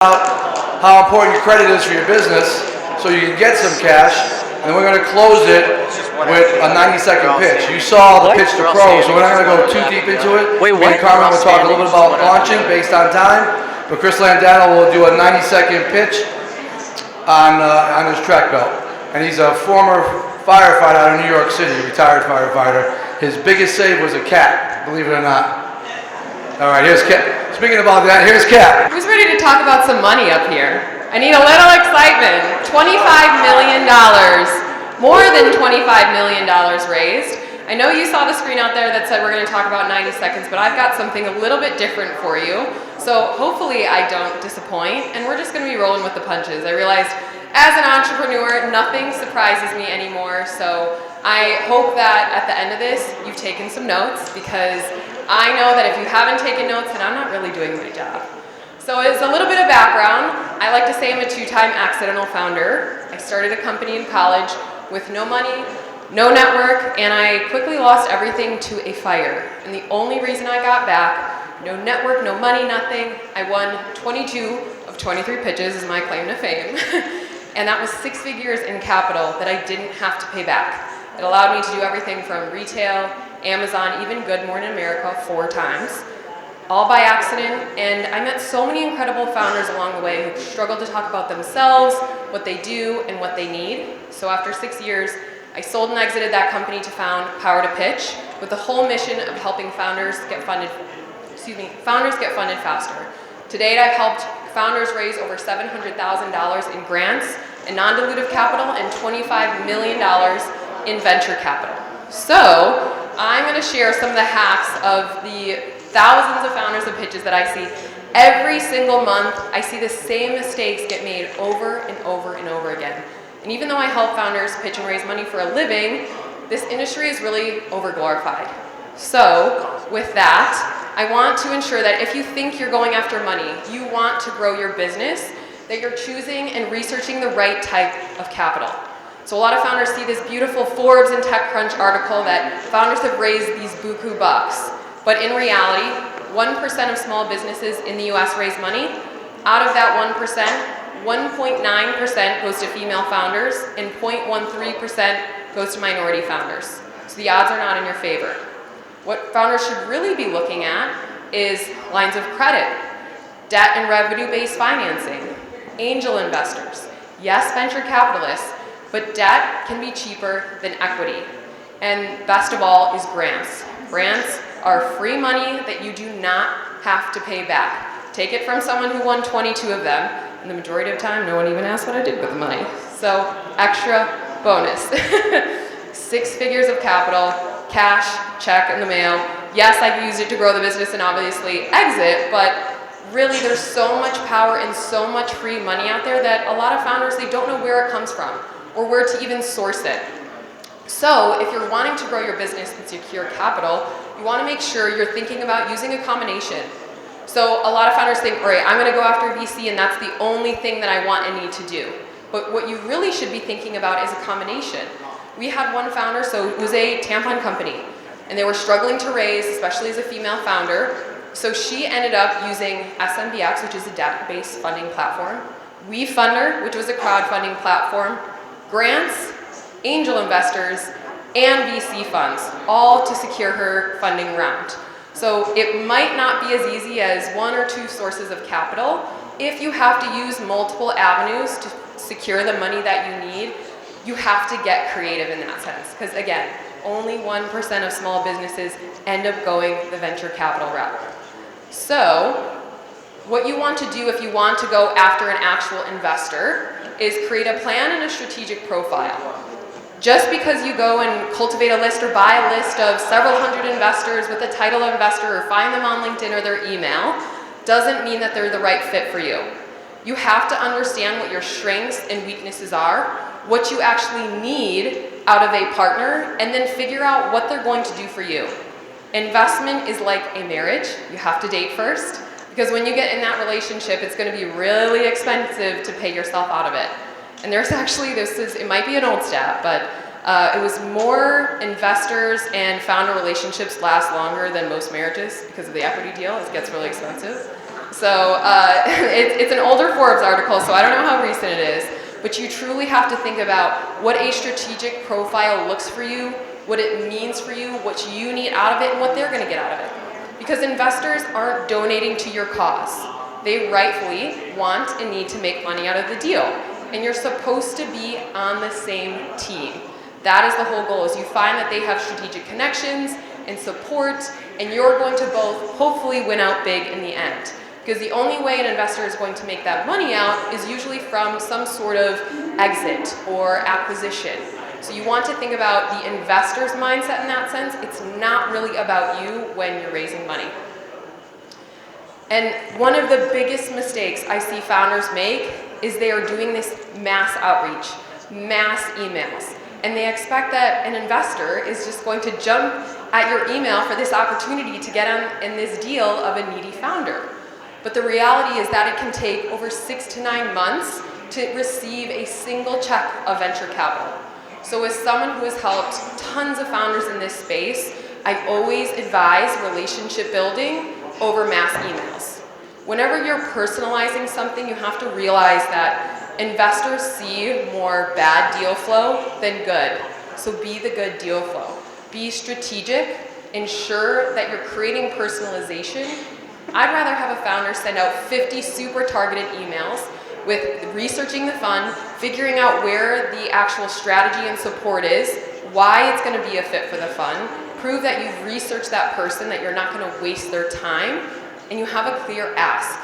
about how important your credit is for your business so you can get some cash, and we're going to close it with a 90-second pitch. You saw the pitch to pros, so we're not going to go too deep into it. Wait, Me and Carmine will talk a little bit about launching based on time, but Chris Landano will do a 90-second pitch on his track belt. And he's a former firefighter out of New York City, retired firefighter. His biggest save was a cat, believe it or not. All right, here's Cat. Speaking about that, here's Cat. Who's ready to talk about some money up here? I need a little excitement. $25 million, more than $25 million raised. I know you saw the screen out there that said we're going to talk about 90 seconds, but I've got something a little bit different for you. So hopefully I don't disappoint, and we're just going to be rolling with the punches. I realized as an entrepreneur, nothing surprises me anymore, so I hope that at the end of this, you've taken some notes, because I know that if you haven't taken notes, then I'm not really doing my job. So as a little bit of background, I like to say I'm a two-time accidental founder. I started a company in college with no money, no network, and I quickly lost everything to a fire. And the only reason I got back, no network, no money, nothing, I won 22 of 23 pitches is my claim to fame. And that was 6 figures in capital that I didn't have to pay back. It allowed me to do everything from retail, Amazon, even Good Morning America 4 times, all by accident. And I met so many incredible founders along the way who struggled to talk about themselves, what they do, and what they need. So after 6 years, I sold and exited that company to found Power to Pitch with the whole mission of helping founders get funded faster. To date, I've helped founders raise over $700,000 in grants and non-dilutive capital and $25 million in venture capital. So I'm going to share some of the hacks of the thousands of founders of pitches that I see every single month. I see the same mistakes get made over and over and over again. And even though I help founders pitch and raise money for a living, this industry is really overglorified. So with that, I want to ensure that if you think you're going after money, you want to grow your business, that you're choosing and researching the right type of capital. So a lot of founders see this beautiful Forbes and TechCrunch article that founders have raised these buku bucks. But in reality, 1% of small businesses in the US raise money. Out of that 1%, 1.9% goes to female founders and 0.13% goes to minority founders. So the odds are not in your favor. What founders should really be looking at is lines of credit, debt and revenue-based financing, angel investors, yes, venture capitalists, but debt can be cheaper than equity. And best of all is grants. Grants are free money that you do not have to pay back. Take it from someone who won 22 of them, and the majority of the time, no one even asked what I did with the money. So, extra bonus. 6 figures of capital, cash, check in the mail. Yes, I used it to grow the business and obviously exit, but really there's so much power and so much free money out there that a lot of founders, they don't know where it comes from or where to even source it. So if you're wanting to grow your business and secure capital, you want to make sure you're thinking about using a combination. So a lot of founders think, all right, I'm going to go after VC and that's the only thing that I want and need to do. But what you really should be thinking about is a combination. We had one founder, so it was a tampon company, and they were struggling to raise, especially as a female founder. So she ended up using SMBX, which is a debt-based funding platform, WeFunder, which was a crowdfunding platform, grants, angel investors, and VC funds, all to secure her funding round. So it might not be as easy as 1 or 2 sources of capital. If you have to use multiple avenues to secure the money that you need, you have to get creative in that sense. Because again, only 1% of small businesses end up going the venture capital route. So what you want to do if you want to go after an actual investor is create a plan and a strategic profile. Just because you go and cultivate a list or buy a list of several hundred investors with a title of investor or find them on LinkedIn or their email doesn't mean that they're the right fit for you. You have to understand what your strengths and weaknesses are, what you actually need out of a partner, and then figure out what they're going to do for you. Investment is like a marriage. You have to date first, because when you get in that relationship, it's going to be really expensive to pay yourself out of it. And there's actually, it might be an old stat, but it was more investors and founder relationships last longer than most marriages because of the equity deal. It gets really expensive. So it's an older Forbes article, so I don't know how recent it is, but you truly have to think about what a strategic profile looks for you, what it means for you, what you need out of it, and what they're going to get out of it. Because investors aren't donating to your cause. They rightfully want and need to make money out of the deal. And you're supposed to be on the same team. That is the whole goal, is you find that they have strategic connections and support, and you're going to both hopefully win out big in the end. Because the only way an investor is going to make that money out is usually from some sort of exit or acquisition. So you want to think about the investor's mindset in that sense. It's not really about you when you're raising money. And one of the biggest mistakes I see founders make is they are doing this mass outreach, mass emails. And they expect that an investor is just going to jump at your email for this opportunity to get on in this deal of a needy founder. But the reality is that it can take over 6 to 9 months to receive a single check of venture capital. So as someone who has helped tons of founders in this space, I always advise relationship building over mass emails. Whenever you're personalizing something, you have to realize that investors see more bad deal flow than good. So be the good deal flow. Be strategic. Ensure that you're creating personalization. I'd rather have a founder send out 50 super targeted emails with researching the fund, figuring out where the actual strategy and support is, why it's going to be a fit for the fund, prove that you've researched that person, that you're not going to waste their time, and you have a clear ask.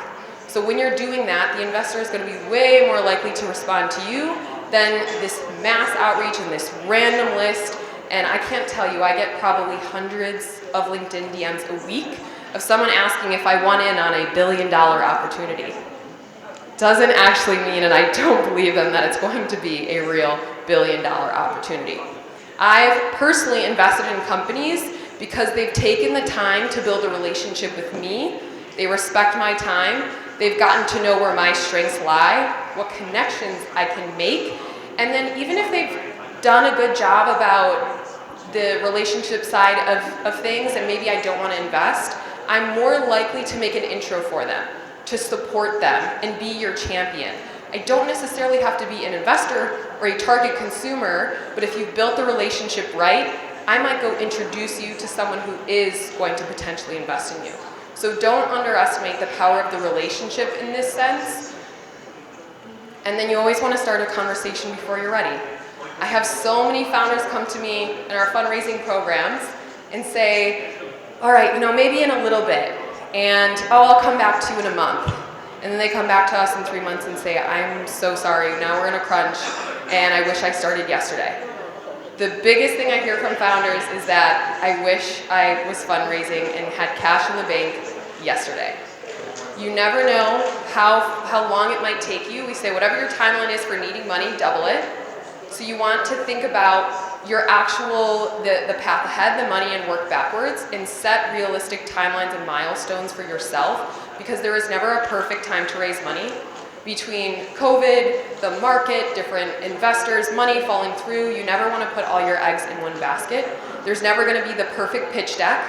So when you're doing that, the investor is going to be way more likely to respond to you than this mass outreach and this random list. And I can't tell you, I get probably hundreds of LinkedIn DMs a week of someone asking if I want in on a $1 billion opportunity. Doesn't actually mean, and I don't believe them, that it's going to be a real $1 billion opportunity. I've personally invested in companies because they've taken the time to build a relationship with me. They respect my time. They've gotten to know where my strengths lie, what connections I can make, and then even if they've done a good job about the relationship side of things and maybe I don't want to invest, I'm more likely to make an intro for them, to support them and be your champion. I don't necessarily have to be an investor or a target consumer, but if you've built the relationship right, I might go introduce you to someone who is going to potentially invest in you. So don't underestimate the power of the relationship in this sense. And then you always want to start a conversation before you're ready. I have so many founders come to me in our fundraising programs and say, all right, maybe in a little bit, and I'll come back to you in a month. And then they come back to us in 3 months and say, I'm so sorry, now we're in a crunch, and I wish I started yesterday. The biggest thing I hear from founders is that I wish I was fundraising and had cash in the bank yesterday. You never know how long it might take you. We say whatever your timeline is for needing money, double it. So you want to think about your the path ahead, the money, and work backwards, and set realistic timelines and milestones for yourself, because there is never a perfect time to raise money. Between COVID, the market, different investors, money falling through, you never want to put all your eggs in one basket. There's never going to be the perfect pitch deck.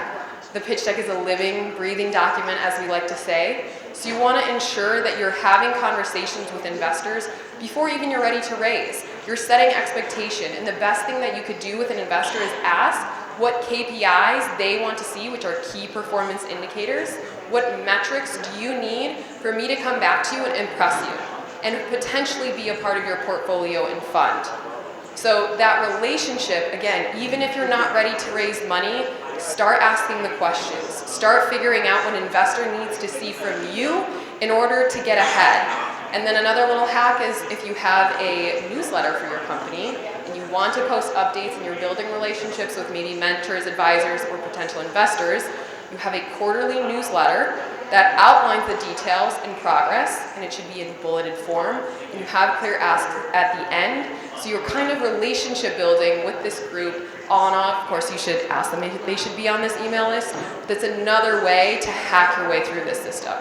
The pitch deck is a living, breathing document, as we like to say. So you want to ensure that you're having conversations with investors before even you're ready to raise. You're setting expectation, and the best thing that you could do with an investor is ask what KPIs they want to see, which are key performance indicators. What metrics do you need for me to come back to you and impress you, and potentially be a part of your portfolio and fund? So that relationship, again, even if you're not ready to raise money, start asking the questions. Start figuring out what an investor needs to see from you in order to get ahead. And then another little hack is if you have a newsletter for your company and you want to post updates and you're building relationships with maybe mentors, advisors, or potential investors, you have a quarterly newsletter that outlines the details and progress, and it should be in bulleted form, and you have clear asks at the end. So you're kind of relationship building with this group on and off. Of course, you should ask them if they should be on this email list. That's another way to hack your way through this system.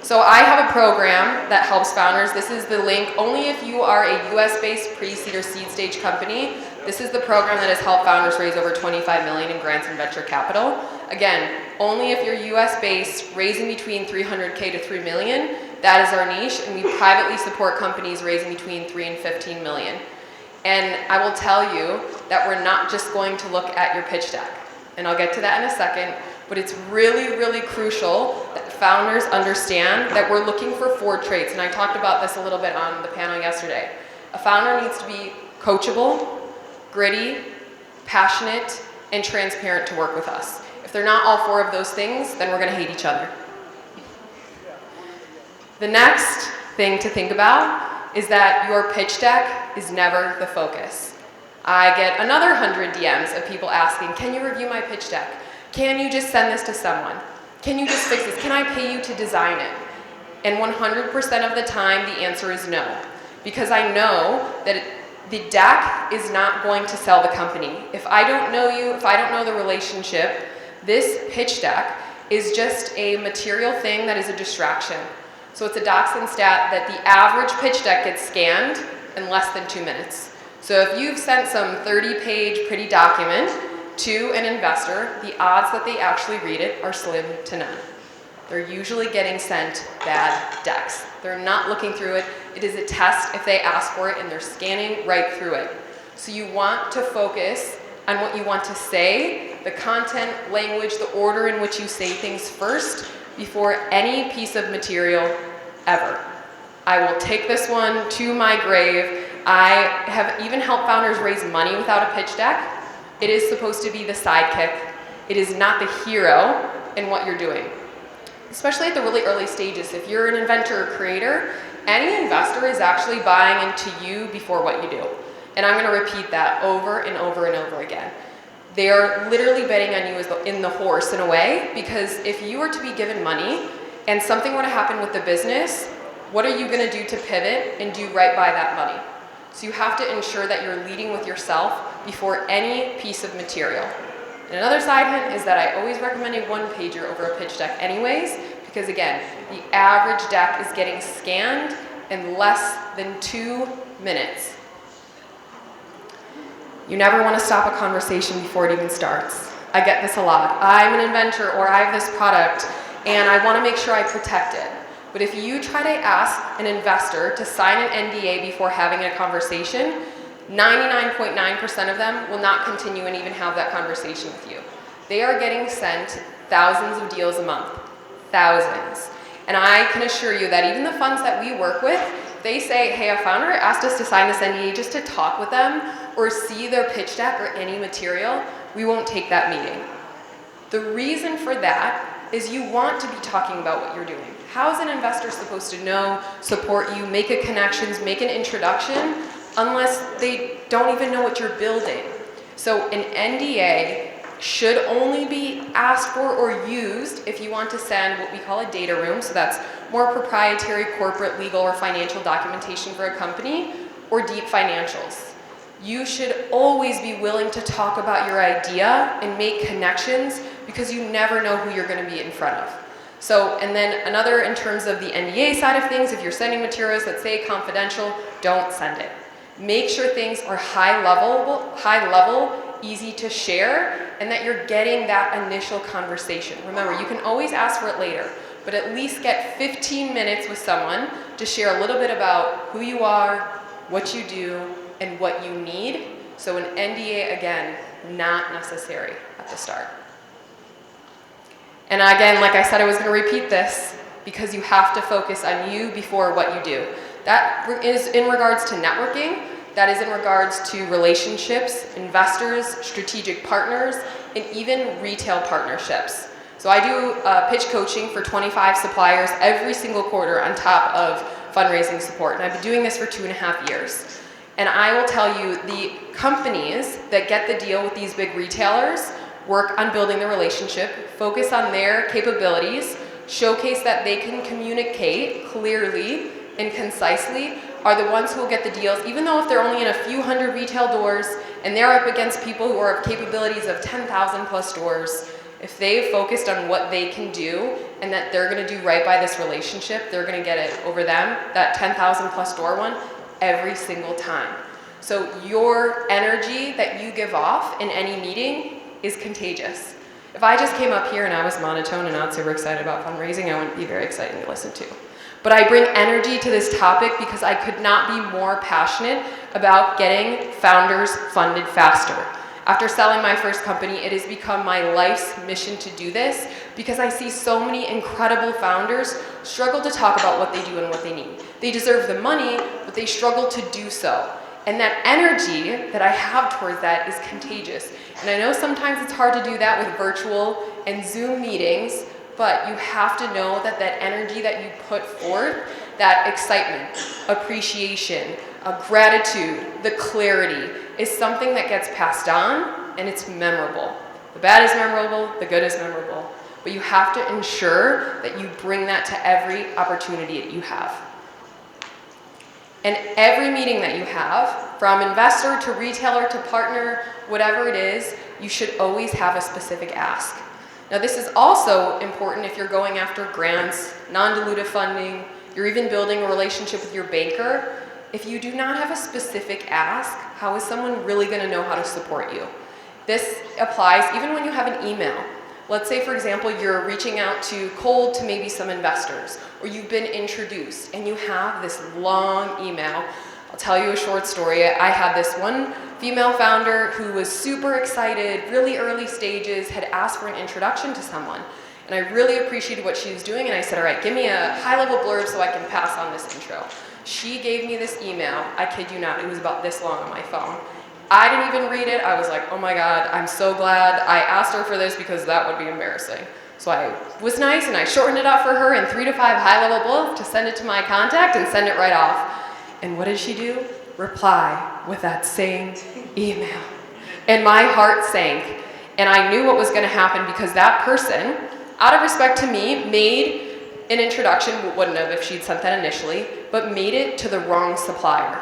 So I have a program that helps founders. This is the link only if you are a US-based pre-seed or seed stage company. This is the program that has helped founders raise over $25 million in grants and venture capital. Again, only if you're US based, raising between 300K to 3 million, that is our niche, and we privately support companies raising between 3 and 15 million. And I will tell you that we're not just going to look at your pitch deck, and I'll get to that in a second, but it's really, really crucial that founders understand that we're looking for 4 traits, and I talked about this a little bit on the panel yesterday. A founder needs to be coachable, gritty, passionate, and transparent to work with us. If they're not all 4 of those things, then we're going to hate each other. The next thing to think about is that your pitch deck is never the focus. I get another 100 DMs of people asking, can you review my pitch deck? Can you just send this to someone? Can you just fix this? Can I pay you to design it? And 100% of the time, the answer is no. Because I know that the deck is not going to sell the company. If I don't know you, if I don't know the relationship, this pitch deck is just a material thing that is a distraction. So it's a Doxon stat that the average pitch deck gets scanned in less than 2 minutes. So if you've sent some 30-page pretty document to an investor, the odds that they actually read it are slim to none. They're usually getting sent bad decks. They're not looking through it. It is a test if they ask for it, and they're scanning right through it. So you want to focus on what you want to say, the content, language, the order in which you say things first before any piece of material ever. I will take this one to my grave. I have even helped founders raise money without a pitch deck. It is supposed to be the sidekick. It is not the hero in what you're doing. Especially at the really early stages. If you're an inventor or creator, any investor is actually buying into you before what you do. And I'm going to repeat that over and over and over again. They are literally betting on you as in the horse in a way, because if you were to be given money and something were to happen with the business, what are you going to do to pivot and do right by that money? So you have to ensure that you're leading with yourself before any piece of material. And another side hint is that I always recommend a 1-pager over a pitch deck anyways, because again, the average deck is getting scanned in less than 2 minutes. You never want to stop a conversation before it even starts. I get this a lot. I'm an inventor, or I have this product, and I want to make sure I protect it. But if you try to ask an investor to sign an NDA before having a conversation, 99.9% of them will not continue and even have that conversation with you. They are getting sent thousands of deals a month. Thousands. And I can assure you that even the funds that we work with, they say, hey, a founder asked us to sign this NDA just to talk with them or see their pitch deck or any material, we won't take that meeting. The reason for that is you want to be talking about what you're doing. How is an investor supposed to know, support you, make a connections, make an introduction, unless they don't even know what you're building? So an NDA should only be asked for or used if you want to send what we call a data room, so that's more proprietary corporate, legal, or financial documentation for a company, or deep financials. You should always be willing to talk about your idea and make connections, because you never know who you're going to be in front of. So, and then another in terms of the NDA side of things, if you're sending materials that say confidential, don't send it. Make sure things are high level, easy to share, and that you're getting that initial conversation. Remember, you can always ask for it later, but at least get 15 minutes with someone to share a little bit about who you are, what you do, and what you need. So an NDA, again, not necessary at the start. And again, like I said, I was going to repeat this because you have to focus on you before what you do. That is in regards to networking. That is in regards to relationships, investors, strategic partners, and even retail partnerships. So I do pitch coaching for 25 suppliers every single quarter on top of fundraising support. And I've been doing this for 2.5 years. And I will tell you, the companies that get the deal with these big retailers work on building the relationship, focus on their capabilities, showcase that they can communicate clearly and concisely, are the ones who will get the deals, even though if they're only in a few hundred retail doors and they're up against people who are of capabilities of 10,000 plus doors. If they've focused on what they can do and that they're going to do right by this relationship, they're going to get it over them, that 10,000 plus door one, every single time. So your energy that you give off in any meeting is contagious. If I just came up here and I was monotone and not super excited about fundraising, I wouldn't be very exciting to listen to. But I bring energy to this topic because I could not be more passionate about getting founders funded faster. After selling my first company, it has become my life's mission to do this because I see so many incredible founders struggle to talk about what they do and what they need. They deserve the money, but they struggle to do so. And that energy that I have towards that is contagious. And I know sometimes it's hard to do that with virtual and Zoom meetings, but you have to know that that energy that you put forth, that excitement, appreciation, gratitude, the clarity, is something that gets passed on and it's memorable. The bad is memorable, the good is memorable. But you have to ensure that you bring that to every opportunity that you have. And every meeting that you have, from investor to retailer to partner, whatever it is, you should always have a specific ask. Now this is also important if you're going after grants, non-dilutive funding, you're even building a relationship with your banker. If you do not have a specific ask, how is someone really going to know how to support you? This applies even when you have an email. Let's say, for example, you're reaching out to cold to maybe some investors, or you've been introduced and you have this long email. I'll tell you a short story. I had this one female founder who was super excited, really early stages, had asked for an introduction to someone. And I really appreciated what she was doing, and I said, all right, give me a high-level blurb so I can pass on this intro. She gave me this email, I kid you not, it was about this long on my phone. I didn't even read it. I was like, oh my God, I'm so glad I asked her for this because that would be embarrassing. So I was nice and I shortened it up for her in 3 to 5 high-level bullets to send it to my contact and send it right off. And what did she do? Reply with that same email. And my heart sank. And I knew what was going to happen because that person, out of respect to me, made an introduction, wouldn't have if she'd sent that initially, but made it to the wrong supplier.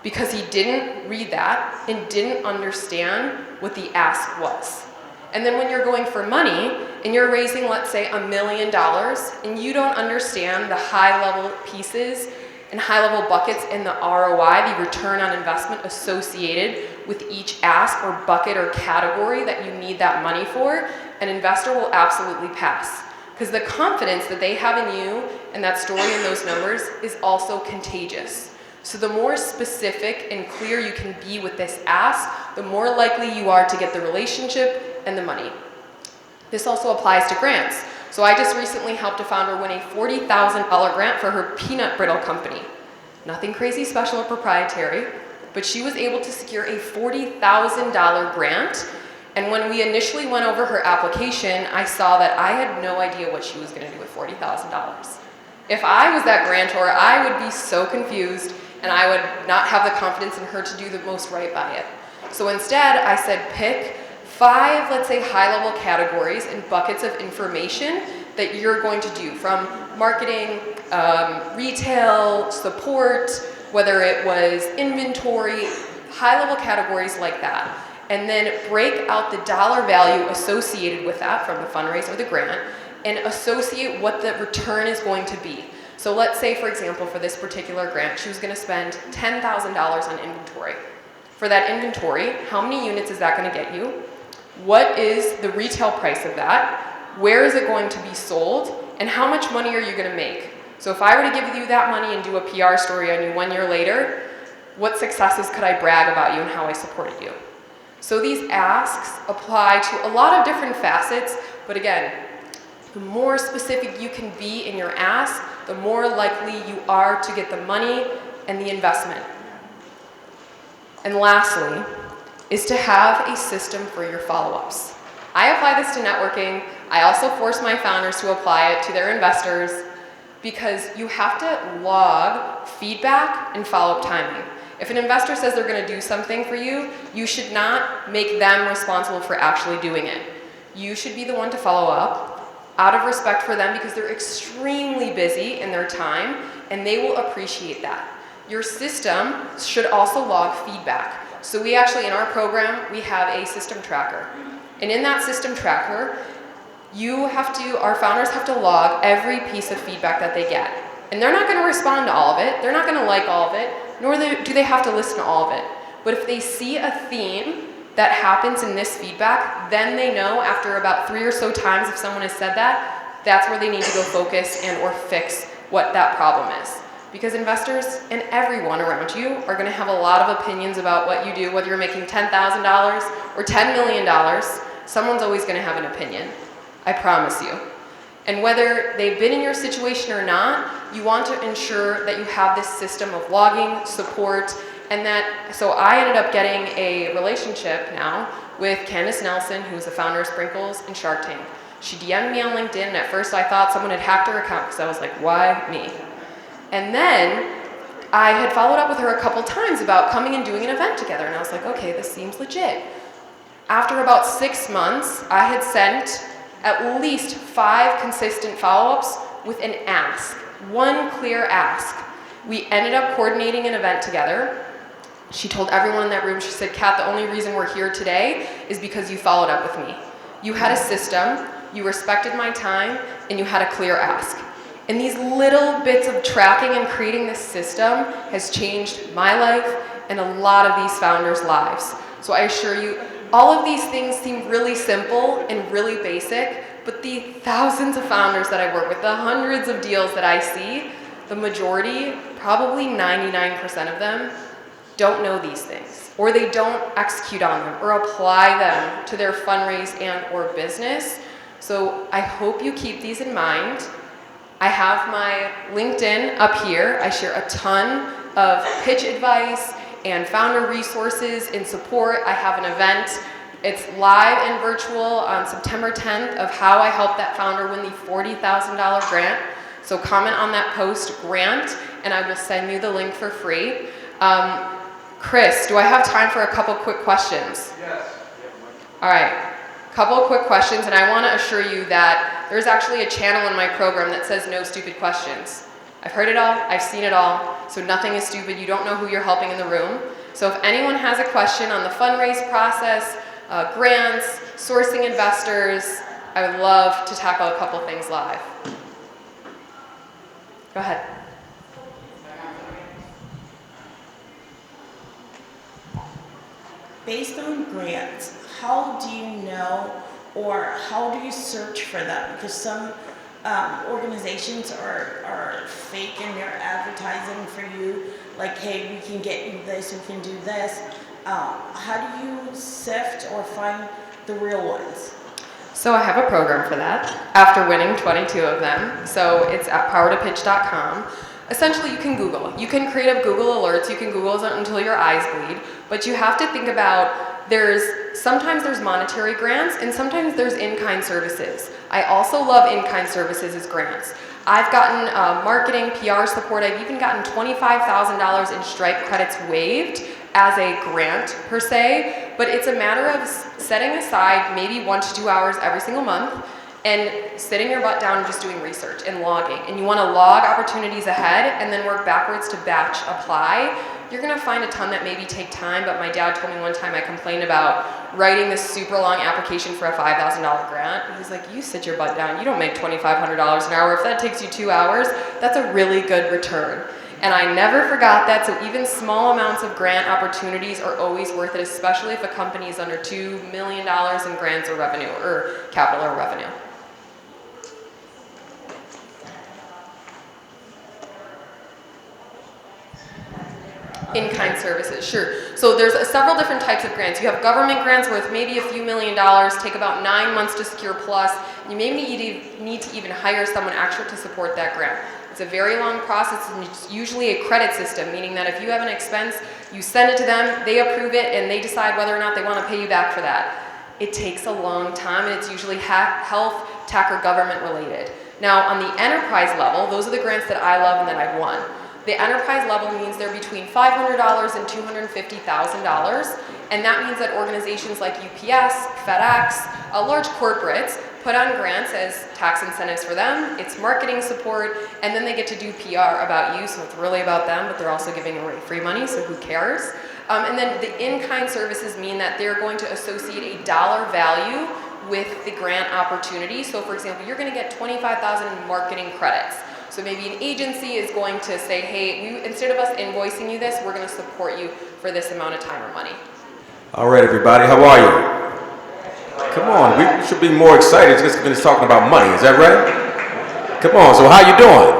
Because he didn't read that and didn't understand what the ask was. And then when you're going for money and you're raising, let's say, $1 million, and you don't understand the high-level pieces and high-level buckets in the ROI, the return on investment associated with each ask or bucket or category that you need that money for, an investor will absolutely pass. Because the confidence that they have in you and that story and those numbers is also contagious. So the more specific and clear you can be with this ask, the more likely you are to get the relationship and the money. This also applies to grants. So I just recently helped a founder win a $40,000 grant for her peanut brittle company. Nothing crazy special or proprietary, but she was able to secure a $40,000 grant. And when we initially went over her application, I saw that I had no idea what she was going to do with $40,000. If I was that grantor, I would be so confused and I would not have the confidence in her to do the most right by it. So instead, I said pick 5, let's say, high-level categories and buckets of information that you're going to do, from marketing, retail, support, whether it was inventory, high-level categories like that. And then break out the dollar value associated with that from the fundraise or the grant and associate what the return is going to be. So let's say, for example, for this particular grant, she was going to spend $10,000 on inventory. For that inventory, how many units is that going to get you? What is the retail price of that? Where is it going to be sold? And how much money are you going to make? So if I were to give you that money and do a PR story on you 1 year later, what successes could I brag about you and how I supported you? So these asks apply to a lot of different facets, but again, the more specific you can be in your ask, the more likely you are to get the money and the investment. And lastly, is to have a system for your follow-ups. I apply this to networking. I also force my founders to apply it to their investors because you have to log feedback and follow-up timing. If an investor says they're going to do something for you, you should not make them responsible for actually doing it. You should be the one to follow up out of respect for them because they're extremely busy in their time and they will appreciate that. Your system should also log feedback. So we actually, in our program, we have a system tracker. And in that system tracker, our founders have to log every piece of feedback that they get. And they're not going to respond to all of it. They're not going to like all of it, nor do they have to listen to all of it. But if they see a theme that happens in this feedback, then they know after about 3 or so times if someone has said that, that's where they need to go focus and or fix what that problem is. Because investors and everyone around you are going to have a lot of opinions about what you do, whether you're making $10,000 or $10 million, someone's always going to have an opinion. I promise you. And whether they've been in your situation or not, you want to ensure that you have this system of logging, support, and that, so I ended up getting a relationship now with Candace Nelson, who's the founder of Sprinkles and Shark Tank. She DM'd me on LinkedIn, and at first I thought someone had hacked her account because I was like, why me? And then I had followed up with her a couple times about coming and doing an event together, and I was like, okay, this seems legit. After about 6 months, I had sent at least 5 consistent follow-ups with an ask, one clear ask. We ended up coordinating an event together. She told everyone in that room, she said, Kat, the only reason we're here today is because you followed up with me. You had a system, you respected my time, and you had a clear ask. And these little bits of tracking and creating this system has changed my life and a lot of these founders' lives. So I assure you, all of these things seem really simple and really basic, but the thousands of founders that I work with, the hundreds of deals that I see, the majority, probably 99% of them, don't know these things, or they don't execute on them or apply them to their fundraise and or business. So I hope you keep these in mind. I have my LinkedIn up here. I share a ton of pitch advice and founder resources and support. I have an event. It's live and virtual on September 10th of how I helped that founder win the $40,000 grant. So comment on that post, grant, and I will send you the link for free. Chris, do I have time for a couple quick questions? Yes. All right, couple of quick questions, and I want to assure you that there's actually a channel in my program that says no stupid questions. I've heard it all, I've seen it all, so nothing is stupid. You don't know who you're helping in the room. So if anyone has a question on the fundraise process, grants, sourcing investors, I would love to tackle a couple things live. Go ahead. Based on grants, how do you know or how do you search for them? Because some organizations are fake in their advertising for you, like, hey, we can get you this, we can do this. How do you sift or find the real ones? So I have a program for that after winning 22 of them. So it's at powertopitch.com. Essentially, you can Google. You can create up Google alerts. You can Google until your eyes bleed. But you have to think about sometimes there's monetary grants and sometimes there's in-kind services. I also love in-kind services as grants. I've gotten marketing, PR support. I've even gotten $25,000 in Stripe credits waived as a grant per se. But it's a matter of setting aside maybe 1 to 2 hours every single month and sitting your butt down and just doing research and logging. And you want to log opportunities ahead and then work backwards to batch apply. You're going to find a ton that maybe take time, but my dad told me one time I complained about writing this super long application for a $5,000 grant. He's like, you sit your butt down. You don't make $2,500 an hour. If that takes you 2 hours, that's a really good return. And I never forgot that, so even small amounts of grant opportunities are always worth it, especially if a company is under $2 million in grants or revenue, or capital or revenue. In-kind services, sure. So there's several different types of grants. You have government grants worth maybe a few $1 million, take about 9 months to secure plus. You may need to even hire someone actually to support that grant. It's a very long process, and it's usually a credit system, meaning that if you have an expense, you send it to them, they approve it, and they decide whether or not they want to pay you back for that. It takes a long time, and it's usually health, tech, or government related. Now, on the enterprise level, those are the grants that I love and that I've won. The enterprise level means they're between $500 and $250,000, and that means that organizations like UPS, FedEx, large corporates put on grants as tax incentives for them. It's marketing support, and then they get to do PR about you, so it's really about them, but they're also giving away free money, so who cares? And then the in-kind services mean that they're going to associate a dollar value with the grant opportunity. So for example, you're going to get $25,000 in marketing credits. So maybe an agency is going to say, hey, instead of us invoicing you this, we're going to support you for this amount of time or money. All right, everybody, how are you? Come on, we should be more excited just because it's talking about money, is that right? Come on, so how you doing?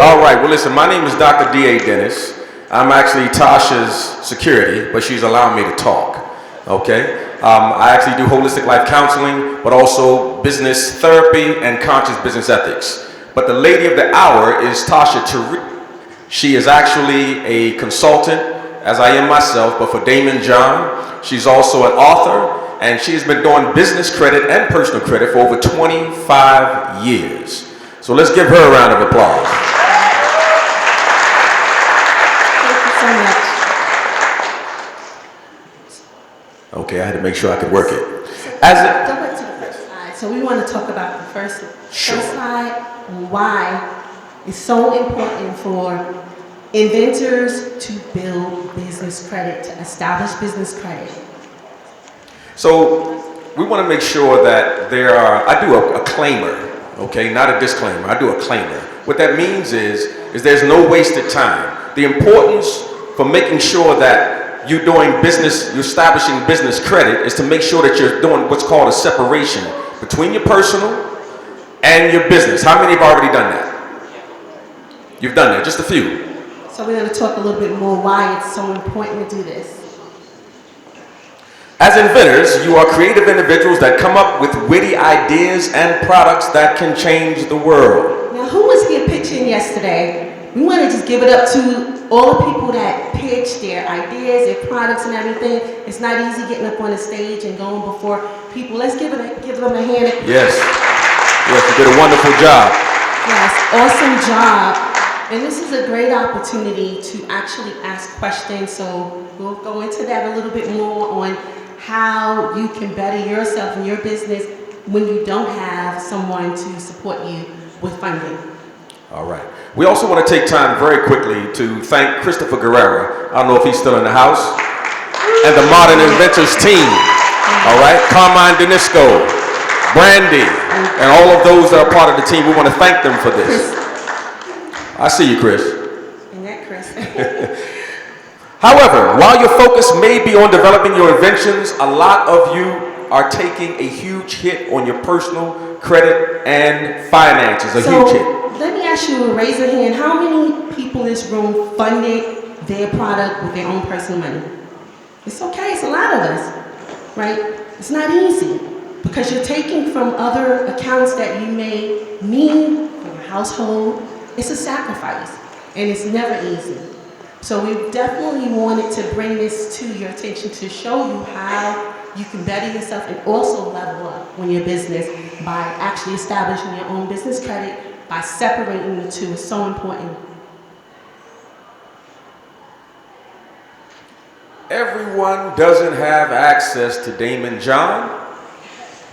All right, well listen, my name is Dr. D.A. Dennis. I'm actually Tasha's security, but she's allowing me to talk, okay? I actually do holistic life counseling, but also business therapy and conscious business ethics. But the lady of the hour is Tasha Terria. She is actually a consultant, as I am myself, but for Damon John. She's also an author, and she's been doing business credit and personal credit for over 25 years. So let's give her a round of applause. Thank you so much. Okay, I had to make sure I could work it. Go back to the first slide. So we want to talk about the first slide, why it's so important for inventors to build business credit, to establish business credit. So we want to make sure that I do a claimer, okay, not a disclaimer, I do a claimer. What that means is there's no wasted time. The importance for making sure that you're doing business, you're establishing business credit is to make sure that you're doing what's called a separation between your personal and your business. How many have already done that? You've done that, just a few. So we're going to talk a little bit more why it's so important to do this. As inventors, you are creative individuals that come up with witty ideas and products that can change the world. Now, who was here pitching yesterday? We want to just give it up to all the people that pitch their ideas, their products and everything. It's not easy getting up on the stage and going before people. Let's give them a hand. Yes, you did a wonderful job. Yes, awesome job. And this is a great opportunity to actually ask questions. So we'll go into that a little bit more on how you can better yourself and your business when you don't have someone to support you with funding. All right. We also want to take time very quickly to thank Christopher Guerrera. I don't know if he's still in the house. And the Modern Inventors team. All right. Carmine Denisco, Brandy, and all of those that are part of the team. We want to thank them for this. I see you, Chris. And that, Chris. However, while your focus may be on developing your inventions, a lot of you are taking a huge hit on your personal credit and finances. A huge hit. Let me ask you, raise your hand, how many people in this room funded their product with their own personal money? It's okay, it's a lot of us, right? It's not easy because you're taking from other accounts that you may need for your household. It's a sacrifice and it's never easy. So we definitely wanted to bring this to your attention to show you how you can better yourself and also level up when your business by actually establishing your own business credit, by separating the two is so important. Everyone doesn't have access to Damon John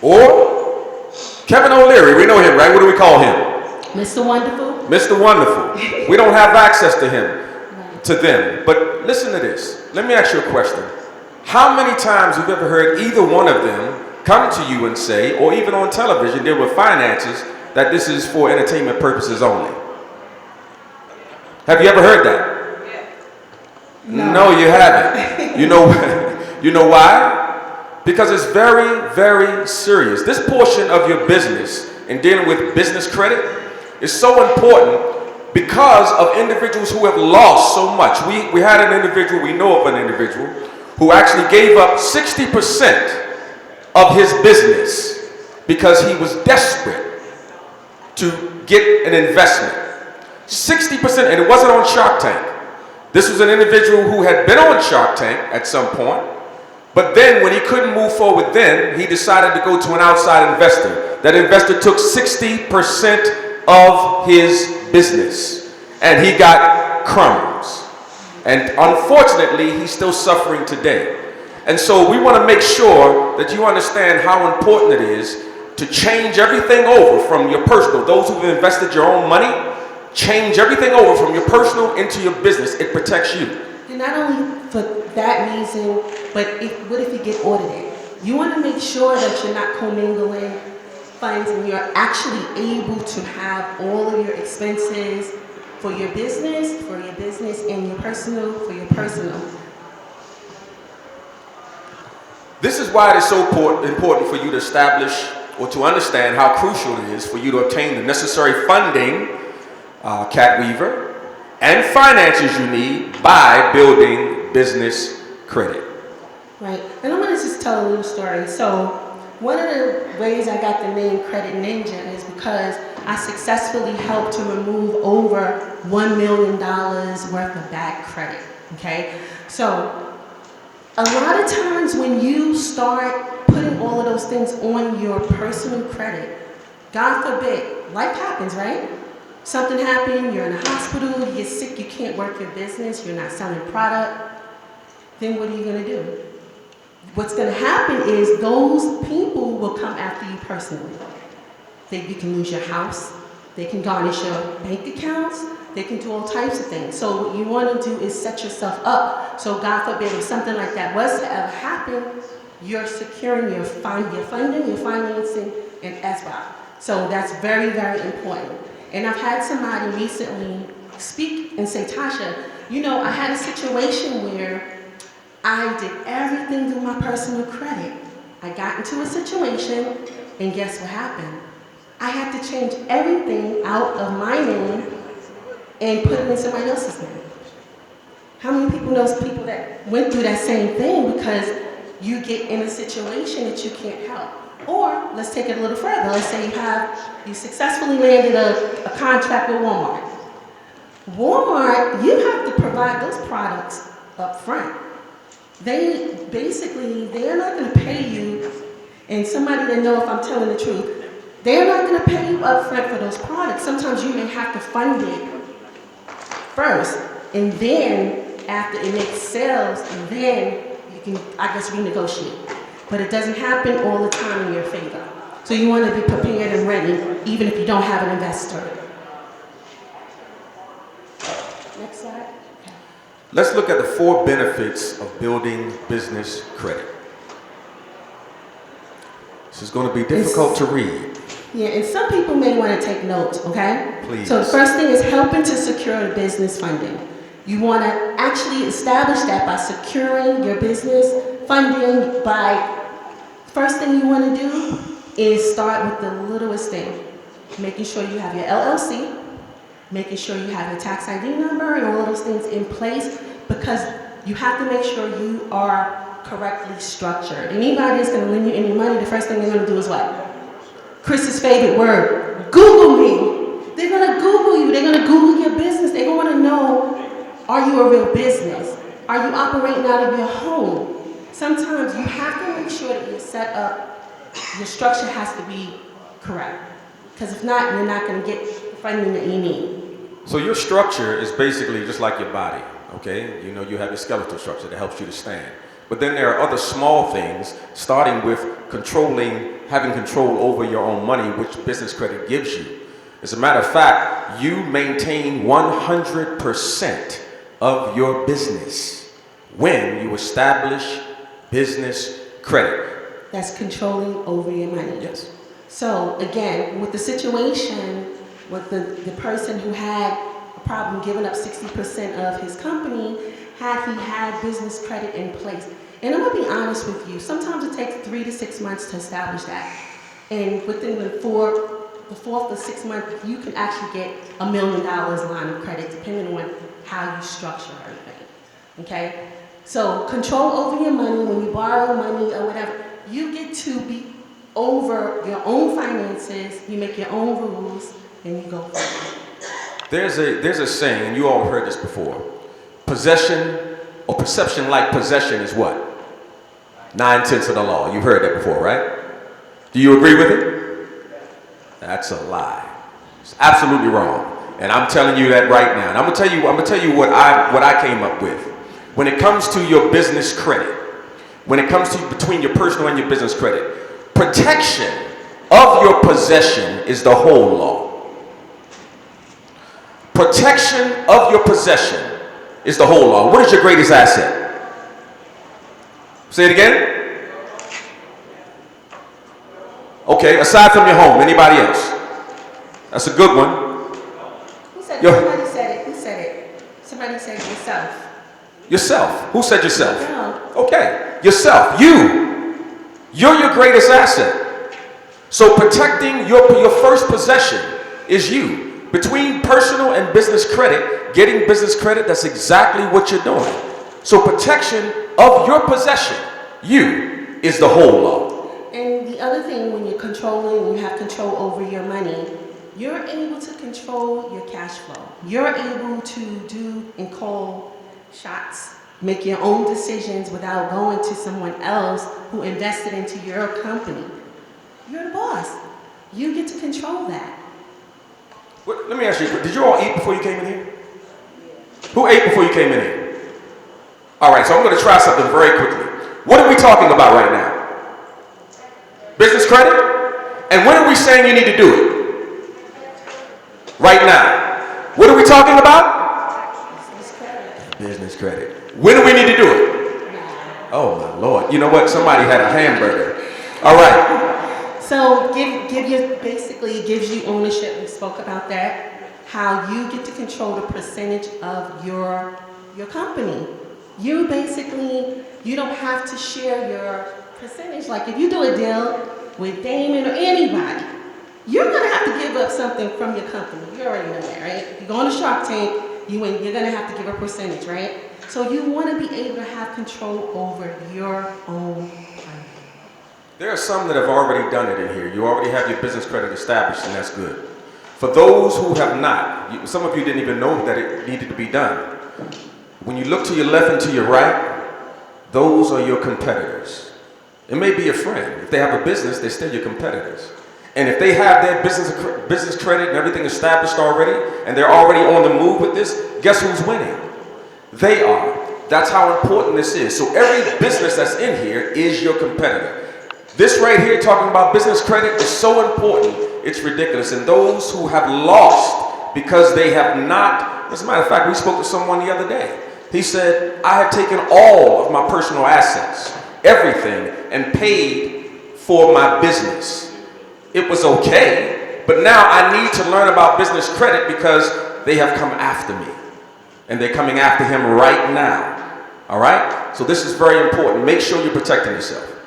or Kevin O'Leary. We know him, right? What do we call him? Mr. Wonderful? Mr. Wonderful. We don't have access to him, to them. But listen to this. Let me ask you a question. How many times have you ever heard either one of them come to you and say, or even on television, deal with finances, that this is for entertainment purposes only? Have you ever heard that? No, you haven't. You know why? Because it's very, very serious. This portion of your business in dealing with business credit is so important because of individuals who have lost so much. We had an individual, we know of an individual, who actually gave up 60% of his business because he was desperate to get an investment. 60%, and it wasn't on Shark Tank. This was an individual who had been on Shark Tank at some point, but then when he couldn't move forward then, he decided to go to an outside investor. That investor took 60% of his business, and he got crumbs. And unfortunately, he's still suffering today. And so we want to make sure that you understand how important it is to change everything over from your personal, those who've invested your own money, change everything over from your personal into your business. It protects you. And not only for that reason, but what if you get audited? You want to make sure that you're not commingling funds and you're actually able to have all of your expenses for your business, and your personal, for your personal. is why it is so important for you to establish or to understand how crucial it is for you to obtain the necessary funding, Cat Weaver, and finances you need by building business credit. Right, and I'm gonna just tell a little story. So one of the ways I got the name Credit Ninja is because I successfully helped to remove over $1 million worth of bad credit, okay? So a lot of times when you start putting all of those things on your personal credit, God forbid, life happens, right? Something happened, you're in a hospital, you get sick, you can't work your business, you're not selling product, then what are you gonna do? What's gonna happen is those people will come after you personally. You can lose your house, they can garnish your bank accounts, they can do all types of things. So what you want to do is set yourself up. So God forbid, if something like that was to ever happen, you're securing your funding, your financing, and as well. So that's very, very important. And I've had somebody recently speak and say, Tasha, you know, I had a situation where I did everything through my personal credit. I got into a situation, and guess what happened? I had to change everything out of my name and put it in somebody else's name. How many people know people that went through that same thing because you get in a situation that you can't help? Or let's take it a little further. Let's say you successfully landed a contract with Walmart. Walmart, you have to provide those products up front. They're not going to pay you, and somebody that know if I'm telling the truth, they're not going to pay you up front for those products. Sometimes you may have to fund it first, and then after it makes sales, and then you can, I guess, renegotiate. But it doesn't happen all the time in your favor. So you want to be prepared and ready, even if you don't have an investor. Next slide. Let's look at the 4 benefits of building business credit. This is going to be difficult to read. Yeah, and some people may want to take notes, okay? Please. So the first thing is helping to secure business funding. You want to actually establish that by securing your business funding first thing you want to do is start with the littlest thing. Making sure you have your LLC, making sure you have your tax ID number and all of those things in place, because you have to make sure you are correctly structured. Anybody that's going to lend you any money, the first thing they're going to do is what? Chris's favorite word, Google me. They're going to Google you. They're going to Google your business. They're going to want to know, are you a real business? Are you operating out of your home? Sometimes you have to make sure that you're set up, your structure has to be correct. Because if not, you're not going to get the funding that you need. So your structure is basically just like your body, okay? You know, you have your skeletal structure that helps you to stand. But then there are other small things, starting with having control over your own money, which business credit gives you. As a matter of fact, you maintain 100% of your business when you establish business credit. That's controlling over your money. Yes. So again, with the situation with the person who had a problem giving up 60% of his company, had he had business credit in place. And I'm gonna be honest with you, sometimes it takes 3 to 6 months to establish that. And within the fourth or 6th month, you can actually get $1 million line of credit depending on how you structure everything, okay? So control over your money. When you borrow money or whatever, you get to be over your own finances, you make your own rules, and you go forward. There's a saying, and you all heard this before. Possession or perception like possession is what? 9/10 of the law. You've heard that before, right? Do you agree with it? That's a lie. It's absolutely wrong. And I'm telling you that right now. And I'm gonna tell you what I came up with. When it comes to your business credit, when it comes to between your personal and your business credit, protection of your possession is the whole law. Protection of your possession is the whole law. What is your greatest asset? Say it again. Okay, aside from your home, anybody else? That's a good one. Who said it? Yo. Somebody said it. Who said it? Somebody said yourself. Yourself. Who said yourself? No. Okay, yourself. You. You're your greatest asset. So protecting your first possession is you. Between personal and business credit, getting business credit, that's exactly what you're doing. So protection of your possession, you, is the whole law. And the other thing, when you're controlling, when you have control over your money, you're able to control your cash flow. You're able to do and call shots, make your own decisions without going to someone else who invested into your company. You're the boss. You get to control that. Well, let me ask you, did you all eat before you came in here? Who ate before you came in here? All right, so I'm going to try something very quickly. What are we talking about right now? Business credit? And when are we saying you need to do it? Right now. What are we talking about? Business credit. Business credit. When do we need to do it? Oh my Lord. You know what? Somebody had a hamburger. All right. So basically gives you ownership. We spoke about that. How you get to control the percentage of your company. You basically, you don't have to share your percentage. Like if you do a deal with Damon or anybody, you're gonna have to give up something from your company. You already know that, right? If you go on a Shark Tank, you're gonna have to give a percentage, right? So you wanna be able to have control over your own company. There are some that have already done it in here. You already have your business credit established, and that's good. For those who have not, some of you didn't even know that it needed to be done. When you look to your left and to your right, those are your competitors. It may be a friend. If they have a business, they're still your competitors. And if they have their business credit and everything established already, and they're already on the move with this, guess who's winning? They are. That's how important this is. So every business that's in here is your competitor. This right here, talking about business credit, is so important, it's ridiculous. And those who have lost because they have not, as a matter of fact, we spoke to someone the other day. He said, I have taken all of my personal assets, everything, and paid for my business. It was okay, but now I need to learn about business credit because they have come after me. And they're coming after him right now. All right? So this is very important. Make sure you're protecting yourself.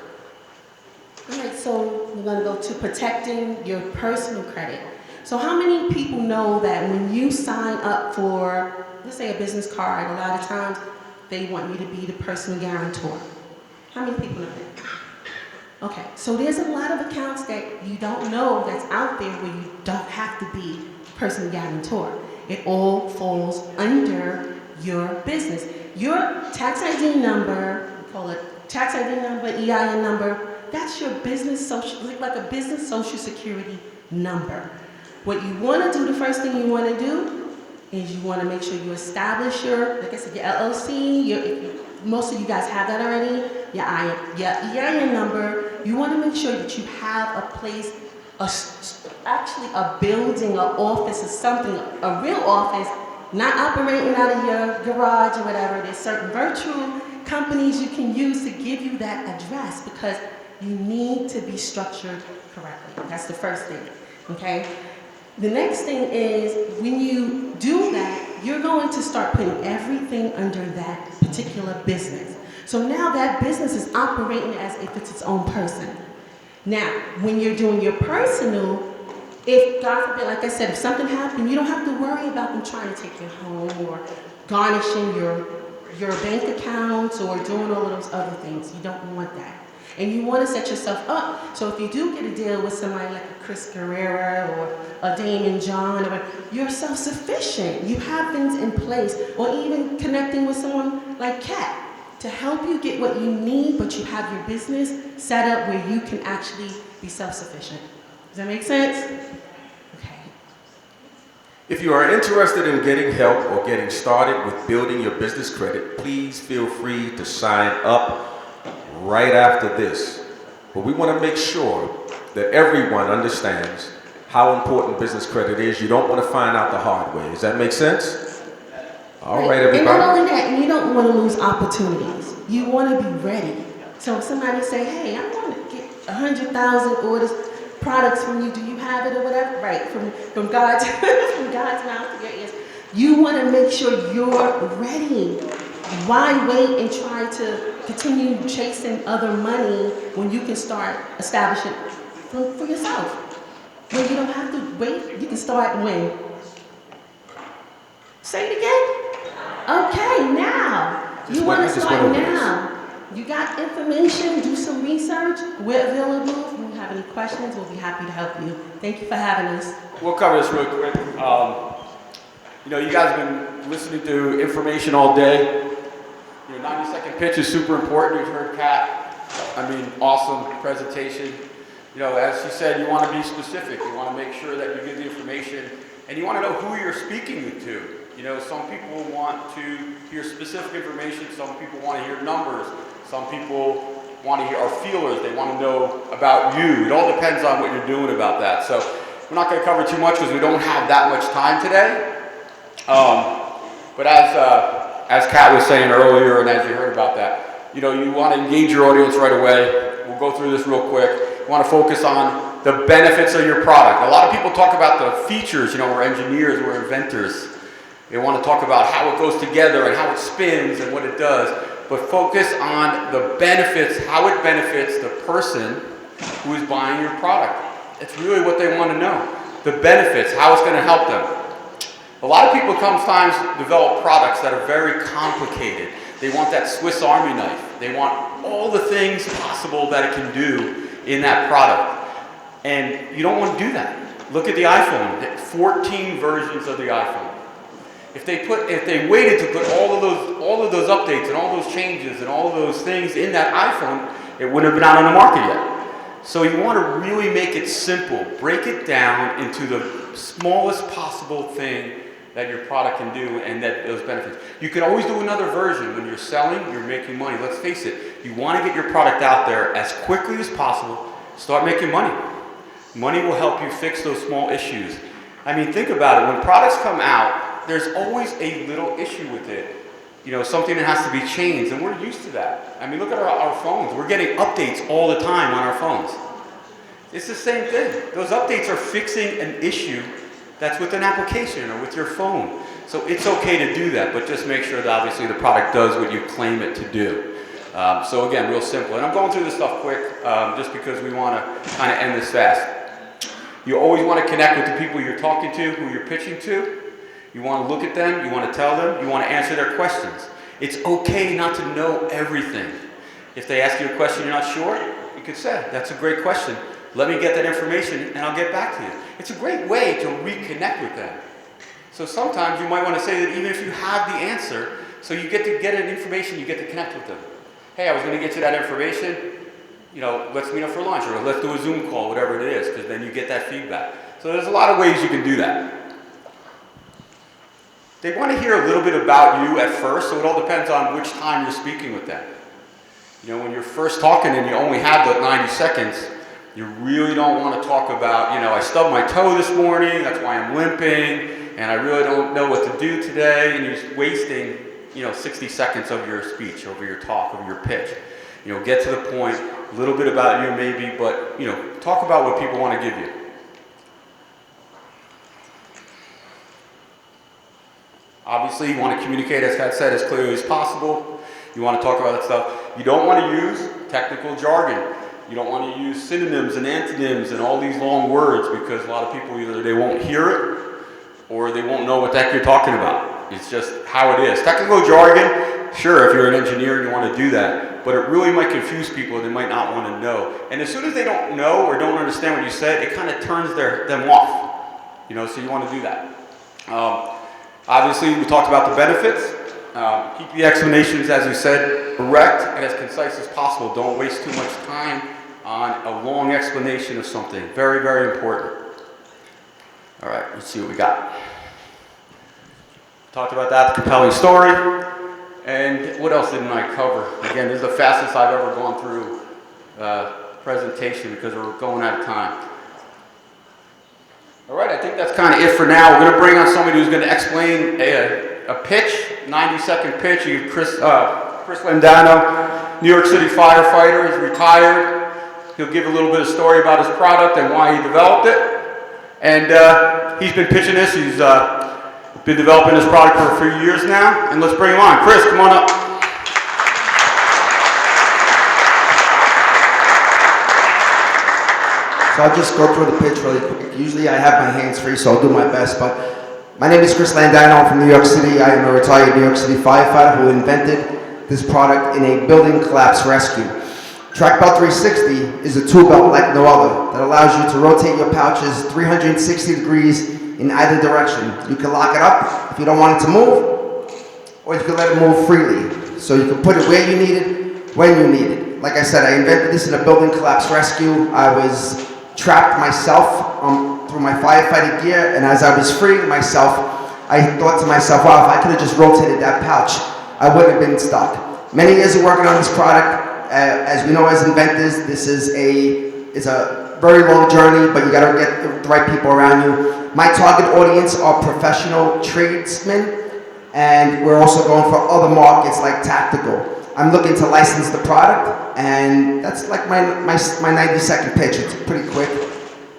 All right, so we're going to go to protecting your personal credit. So how many people know that when you sign up for, let's say, a business card, a lot of times they want you to be the personal guarantor? How many people know that? Okay, so there's a lot of accounts that you don't know that's out there where you don't have to be personal guarantor. It all falls under your business. Your tax ID number, we call it tax ID number, EIN number, that's your business social, like a business social security number. What you want to do, the first thing you want to do is you want to make sure you establish your, like I said, your LLC, most of you guys have that already, your EIN number. You want to make sure that you have a place, actually a building, an office or something, a real office, not operating out of your garage or whatever. There's certain virtual companies you can use to give you that address because you need to be structured correctly. That's the first thing, okay? The next thing is when you do that, you're going to start putting everything under that particular business. So now that business is operating as if it's its own person. Now, when you're doing your personal, if, God forbid, like I said, if something happened, you don't have to worry about them trying to take you home or garnishing your bank accounts or doing all of those other things. You don't want that. And you want to set yourself up. So if you do get a deal with somebody like a Guerrera or a Damon John, or you're self-sufficient. You have things in place. Or even connecting with someone like Kat to help you get what you need, but you have your business set up where you can actually be self-sufficient. Does that make sense? Okay. If you are interested in getting help or getting started with building your business credit, please feel free to sign up right after this. But we want to make sure that everyone understands how important business credit is. You don't want to find out the hard way. Does that make sense? All right, everybody. And not only that, you don't want to lose opportunities. You want to be ready. So if somebody say, hey, I want to get 100,000 orders, products from you, do you have it or whatever? Right, from God's, from God's mouth to your ears. You want to make sure you're ready. Why wait and try to continue chasing other money when you can start establishing for yourself? When you don't have to wait, you can start when? Say it again? Okay, now. You want to start now. You got information, do some research. We're available. If you have any questions, we'll be happy to help you. Thank you for having us. We'll cover this real quick. You guys have been listening to information all day. Your 90-second pitch is super important. You've heard Kat. Awesome presentation. As she said, you want to be specific. You want to make sure that you give the information, and you want to know who you're speaking to. Some people want to hear specific information. Some people want to hear numbers. Some people want to hear our feelers. They want to know about you. It all depends on what you're doing about that. So we're not going to cover too much because we don't have that much time today. But as Kat was saying earlier, and as you heard about that, you want to engage your audience right away. We'll go through this real quick. You want to focus on the benefits of your product. A lot of people talk about the features. We're engineers, we're inventors. They want to talk about how it goes together and how it spins and what it does. But focus on the benefits, how it benefits the person who is buying your product. It's really what they want to know. The benefits, how it's going to help them. A lot of people sometimes develop products that are very complicated. They want that Swiss Army knife. They want all the things possible that it can do in that product. And you don't want to do that. Look at the iPhone, 14 versions of the iPhone. If they waited to put all of those updates and all those changes and all of those things in that iPhone, it wouldn't have been out on the market yet. So you want to really make it simple. Break it down into the smallest possible thing that your product can do and that those benefits. You can always do another version. When you're selling, you're making money. Let's face it, you want to get your product out there as quickly as possible. Start making money. Money will help you fix those small issues. Think about it. When products come out, there's always a little issue with it. Something that has to be changed, and we're used to that. Look at our phones. We're getting updates all the time on our phones. It's the same thing. Those updates are fixing an issue that's with an application or with your phone. So it's okay to do that, but just make sure that obviously the product does what you claim it to do. So again, real simple. And I'm going through this stuff quick just because we want to kind of end this fast. You always want to connect with the people you're talking to, who you're pitching to. You want to look at them, you want to tell them, you want to answer their questions. It's okay not to know everything. If they ask you a question you're not sure, you could say, that's a great question. Let me get that information and I'll get back to you. It's a great way to reconnect with them. So sometimes you might want to say that even if you have the answer, so you get to get an information, you get to connect with them. Hey, I was going to get you that information, let's meet up for lunch or let's do a Zoom call, whatever it is, because then you get that feedback. So there's a lot of ways you can do that. They want to hear a little bit about you at first, so it all depends on which time you're speaking with them. When you're first talking and you only have the 90 seconds, you really don't want to talk about, I stubbed my toe this morning, that's why I'm limping, and I really don't know what to do today, and you're just wasting, 60 seconds of your speech, over your talk, over your pitch. Get to the point, a little bit about you maybe, but, talk about what people want to give you. Obviously, you want to communicate, as Kat said, as clearly as possible. You want to talk about that stuff. You don't want to use technical jargon. You don't want to use synonyms and antonyms and all these long words because a lot of people either they won't hear it or they won't know what the heck you're talking about. It's just how it is. Technical jargon, sure, if you're an engineer and you want to do that, but it really might confuse people and they might not want to know. And as soon as they don't know or don't understand what you said, it kind of turns them off. So you want to do that. Obviously, we talked about the benefits. Keep the explanations, as we said, direct and as concise as possible. Don't waste too much time on a long explanation of something. Very, very important. All right, let's see what we got. Talked about that, the compelling story. And what else didn't I cover? Again, this is the fastest I've ever gone through presentation because we're going out of time. All right, I think that's kind of it for now. We're going to bring on somebody who's going to explain a pitch, 90-second pitch. You have Chris Landano, New York City firefighter. He's retired. He'll give a little bit of story about his product and why he developed it. And he's been pitching this. He's been developing this product for a few years now. And let's bring him on. Chris, come on up. So I'll just go through the pitch really quick. Usually I have my hands free, so I'll do my best. But my name is Chris Landano. I'm from New York City. I am a retired New York City firefighter who invented this product in a building collapse rescue. Track Belt 360 is a tool belt like no other that allows you to rotate your pouches 360 degrees in either direction. You can lock it up if you don't want it to move, or you can let it move freely. So you can put it where you need it, when you need it. Like I said, I invented this in a building collapse rescue. I was trapped myself through my firefighting gear, and as I was freeing myself, I thought to myself, wow, if I could have just rotated that pouch, I wouldn't have been stuck. Many years of working on this product. As we know as inventors, this is a very long journey, but you gotta get the right people around you. My target audience are professional tradesmen, and we're also going for other markets like tactical. I'm looking to license the product, and that's like my 90-second pitch. It's pretty quick.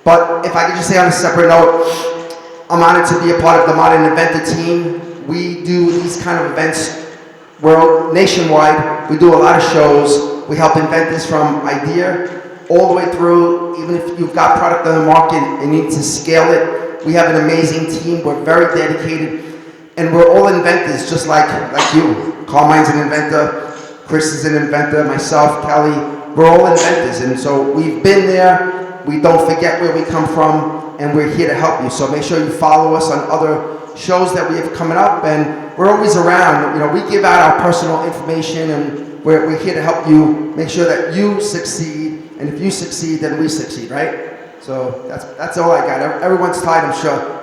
But if I could just say on a separate note, I'm honored to be a part of the Modern Inventor team. We do these kind of events nationwide. We do a lot of shows. We help inventors from idea all the way through. Even if you've got product on the market and need to scale it, we have an amazing team. We're very dedicated, and we're all inventors, just like you. Carmine's an inventor. Chris is an inventor. Myself, Kelly. We're all inventors, and so we've been there. We don't forget where we come from, and we're here to help you. So make sure you follow us on other shows that we have coming up, and we're always around. You know, we give out our personal information, and we're here to help you make sure that you succeed, and if you succeed, then we succeed, right? So that's all I got. Everyone's tired, I'm sure.